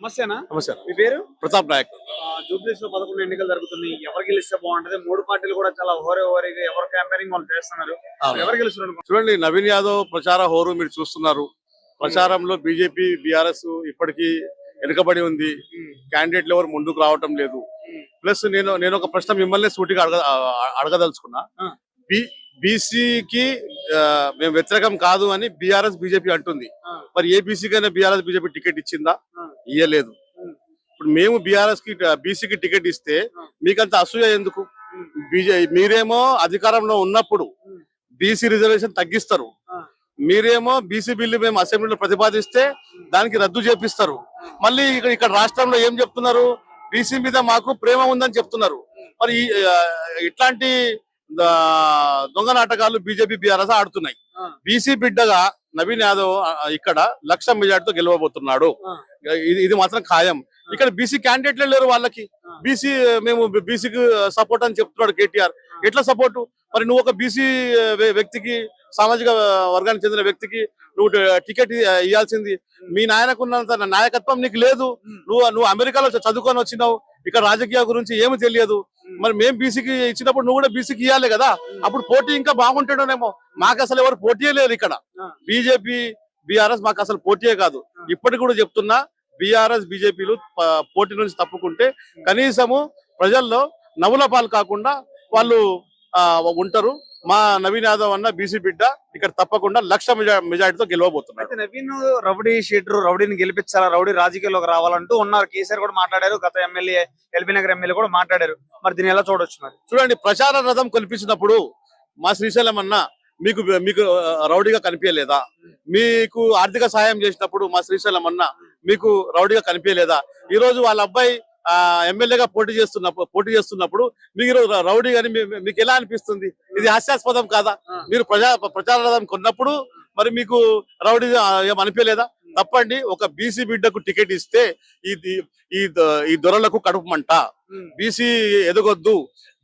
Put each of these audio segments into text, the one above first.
నమస్తేనా? నమస్కారం. మీ పేరు? ప్రతాప్ నాయక్. జూబ్లీస్ లో 11 ఎన్నికలు జరుగుతున్నాయి. ఎవరు గెలిస్తే బాగుంటది? 3 పార్టీలు కూడా చాలా హోరీగా ఎవరు క్యాంపెయినింగ్ వాళ్ళు చేస్తున్నారు. ఎవరు గెలుస్తారు అనుకుంటున్నారు? చూడండి, నవీన్ యాదవ్ ప్రచార హోరు మీరు చూస్తున్నారు. ప్రచారంలో బీజేపీ బీఆర్ఎస్ ఇప్పటికీ వెనుకబడి ఉంది. క్యాండిడేట్లు ఎవరు ముందుకు రావటం లేదు. ప్లస్ నేను ఒక ప్రశ్న మిమ్మల్ని సూటిగా అడగదలుచుకున్నా. బీసీకి మేము వ్యతిరేకం కాదు అని బీఆర్ఎస్ బీజేపీ అంటుంది. మరి ఏ బీసీకైనా బీఆర్ఎస్ బీజేపీ టికెట్ ఇచ్చిందా? ఇయ్యలేదు. ఇప్పుడు మేము బీఆర్ఎస్ కి బీసీకి టికెట్ ఇస్తే మీకంత అసూయ ఎందుకు? మీరేమో అధికారంలో ఉన్నప్పుడు బీసీ రిజర్వేషన్ తగ్గిస్తారు, మీరేమో బీసీ బిల్లు మేము అసెంబ్లీలో ప్రతిపాదిస్తే దానికి రద్దు చేపిస్తారు. మళ్ళీ ఇక్కడ రాష్ట్రంలో ఏం చెప్తున్నారు? బీసీ మీద మాకు ప్రేమ ఉందని చెప్తున్నారు. మరి ఇట్లాంటి దొంగ నాటకాలు బీజేపీ బీఆర్ఎస్ ఆడుతున్నాయి. బీసీ బిడ్డగా నవీన్ యాదవ్ ఇక్కడ 1,00,000 మెజార్టీతో గెలవబోతున్నాడు. ఇది మాత్రం ఖాయం. ఇక్కడ బీసీ క్యాండిడేట్లే లేరు. వాళ్ళకి మేము బీసీకి సపోర్ట్ అని చెప్తున్నాడు కేటీఆర్. ఎట్లా సపోర్టు? మరి నువ్వు ఒక బీసీ వ్యక్తికి, సామాజిక వర్గానికి చెందిన వ్యక్తికి నువ్వు టికెట్ ఇవ్వాల్సింది. మీ నాయనకున్నంత నాయకత్వం నీకు లేదు. నువ్వు అమెరికాలో చదువుకొని వచ్చినావు, ఇక్కడ రాజకీయ గురించి ఏమి తెలియదు. మరి మేము బీసీకి ఇచ్చినప్పుడు నువ్వు కూడా బీసీకి ఇవ్వాలి కదా. అప్పుడు పోటీ ఇంకా బాగుంటాడేమో. మాకు అసలు ఎవరు పోటీయే లేరు ఇక్కడ. బీజేపీ బీఆర్ఎస్ మాకు అసలు పోటీయే కాదు. ఇప్పటికి కూడా చెప్తున్నా, బీఆర్ఎస్ బీజేపీలు పోటీ నుంచి తప్పుకుంటే కనీసము ప్రజల్లో నవ్వుల పాలు కాకుండా వాళ్ళు ఉంటారు. మా నవీన్ యాదవ్ అన్న బీసీ బిడ్డ ఇక్కడ తప్పకుండా 1,00,000 మెజార్టీతో గెలవబోతున్నారు. నవీన్ రౌడీ షీటర్, రౌడీని గెలిపించాలా, రౌడీ రాజకీయాల్లోకి రావాలంటూ ఉన్నారు. కేసీఆర్ కూడా మాట్లాడారు, గత ఎమ్మెల్యే ఎల్బీ నగర్ ఎమ్మెల్యే కూడా మాట్లాడారు. మరి దీన్ని ఎలా చూడొచ్చు? మరి చూడండి, ప్రచార రథం కల్పించినప్పుడు మా శ్రీశైలం అన్న మీకు రౌడీగా కనిపించలేదా? మీకు ఆర్థిక సహాయం చేసినప్పుడు మా శ్రీశైలం అన్న మీకు రౌడీగా కనిపించలేదా? ఈ రోజు వాళ్ళ అబ్బాయి ఎమ్మెల్యేగా పోటీ చేస్తున్నప్పుడు మీరు రౌడీ అని మీకు ఎలా అనిపిస్తుంది? ఇది హాస్యాస్పదం కాదా? మీరు ప్రచార రథం కొన్నప్పుడు మరి మీకు రౌడీ ఏం అనిపించలేదా? తప్పండి. ఒక బీసీ బిడ్డకు టికెట్ ఇస్తే ఈ దొరలకు కడుపు మంట. బీసీ ఎదగొద్దు.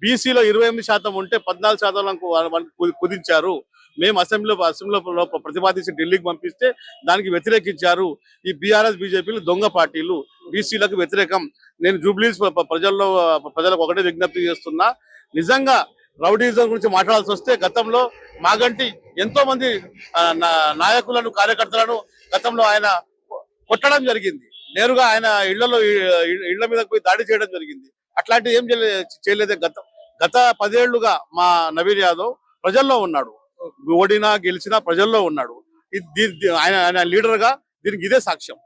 బీసీలో 28% ఉంటే 14% కుదించారు. మేము అసెంబ్లీలో ప్రతిపాదించి ఢిల్లీకి పంపిస్తే దానికి వ్యతిరేకించారు. ఈ బీఆర్ఎస్ బీజేపీలు దొంగ పార్టీలు, బీసీలకు వ్యతిరేకం. నేను జూబ్లీస్ ప్రజలకు ఒకటే విజ్ఞప్తి చేస్తున్నా, నిజంగా రౌడీజం గురించి మాట్లాడాల్సి వస్తే గతంలో మాగంటి ఎంతో మంది నాయకులను, కార్యకర్తలను గతంలో ఆయన కొట్టడం జరిగింది. నేరుగా ఆయన ఇళ్ల మీద పోయి దాడి చేయడం జరిగింది. అట్లాంటివి ఏం చేయలేదే. గత 10 ఏళ్లుగా మా నవీన్ యాదవ్ ప్రజల్లో ఉన్నాడు. ఓడినా గెలిచినా ప్రజల్లో ఉన్నాడు. ఆయన లీడర్ గా దీనికి ఇదే సాక్ష్యం.